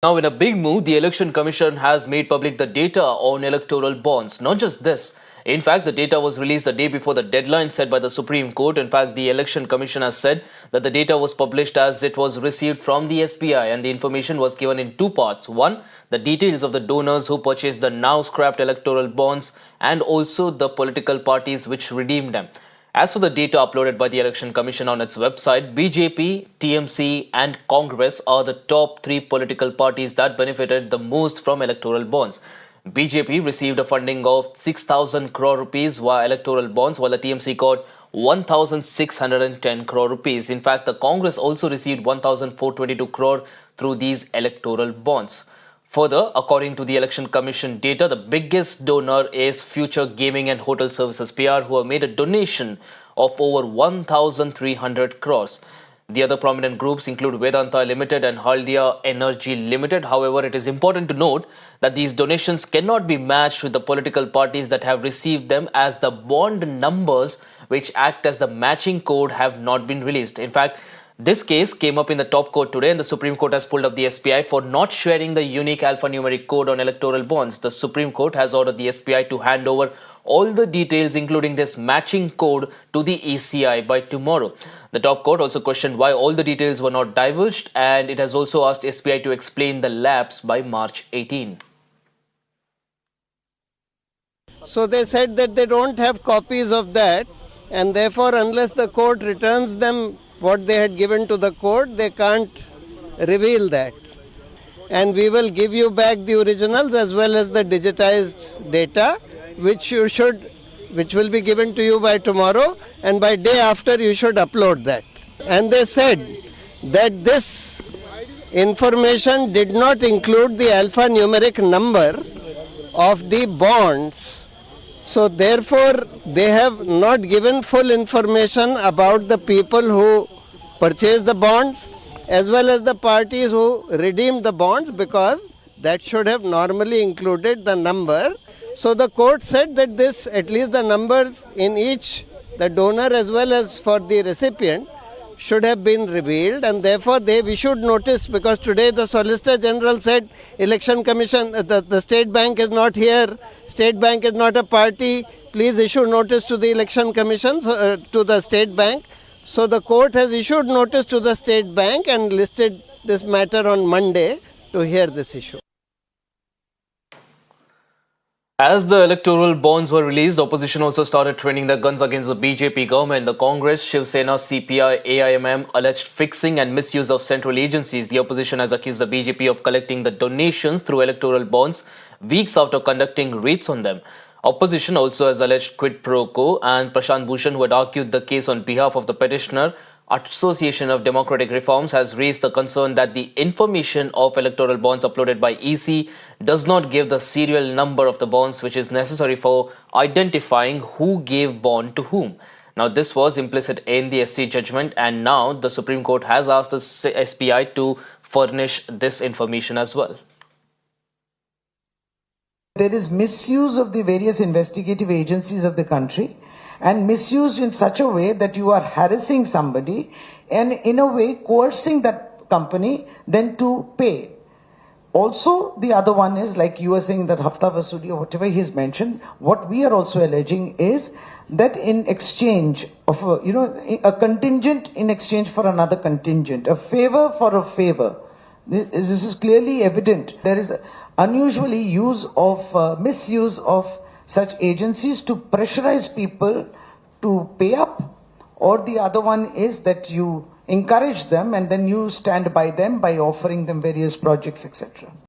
Now, in a big move, the Election Commission has made public the data on electoral bonds. Not just this. In fact, the data was released the day before the deadline set by the Supreme Court. In fact, the Election Commission has said that the data was published as it was received from the SBI, and the information was given in two parts. One, the details of the donors who purchased the now scrapped electoral bonds, and also the political parties which redeemed them. As for the data uploaded by the Election Commission on its website, BJP, TMC and Congress are the top three political parties that benefited the most from electoral bonds. BJP received a funding of 6,000 crore rupees via electoral bonds, while the TMC got 1,610 crore rupees. In fact, the Congress also received 1,422 crore through these electoral bonds. Further, according to the Election Commission data, the biggest donor is Future Gaming and Hotel Services PR, who have made a donation of over 1,300 crores. The other prominent groups include Vedanta Limited and Haldia Energy Limited. However, it is important to note that these donations cannot be matched with the political parties that have received them, as the bond numbers which act as the matching code have not been released. In fact, this case came up in the top court today, and the Supreme Court has pulled up the SBI for not sharing the unique alphanumeric code on electoral bonds. The Supreme Court has ordered the SBI to hand over all the details, including this matching code, to the ECI by tomorrow. The top court also questioned why all the details were not divulged, and it has also asked SBI to explain the lapse by March 18. So they said that they don't have copies of that, and therefore unless the court returns them what they had given to the court, they can't reveal that. And we will give you back the originals as well as the digitized data, which will be given to you by tomorrow, and by day after you should upload that. And they said that this information did not include the alphanumeric number of the bonds. So therefore, they have not given full information about the people who purchased the bonds as well as the parties who redeemed the bonds, because that should have normally included the number. So the court said that this, at least the numbers in each, the donor as well as for the recipient, should have been revealed, and therefore they've issued notice, because today the Solicitor General said Election Commission, the State Bank is not here, State Bank is not a party, please issue notice to the Election Commission, to the State Bank. So the court has issued notice to the State Bank and listed this matter on Monday to hear this issue. As the electoral bonds were released, opposition also started training their guns against the BJP government. The Congress, Shiv Sena, CPI, AIMM alleged fixing and misuse of central agencies. The opposition has accused the BJP of collecting the donations through electoral bonds weeks after conducting raids on them. Opposition also has alleged quid pro quo, and Prashant Bhushan, who had argued the case on behalf of the petitioner, Association of Democratic Reforms, has raised the concern that the information of electoral bonds uploaded by EC does not give the serial number of the bonds, which is necessary for identifying who gave bond to whom. Now, this was implicit in the SC judgment, and now the Supreme Court has asked the SBI to furnish this information as well. There is misuse of the various investigative agencies of the country, and misused in such a way that you are harassing somebody and in a way coercing that company then to pay. Also, the other one is, like you were saying, that Hafta Vasuli or whatever he's mentioned, what we are also alleging is that in exchange of, a contingent in exchange for another contingent, a favor for a favor. This is clearly evident. There is unusually misuse of such agencies to pressurize people to pay up, or the other one is that you encourage them and then you stand by them by offering them various projects, etc.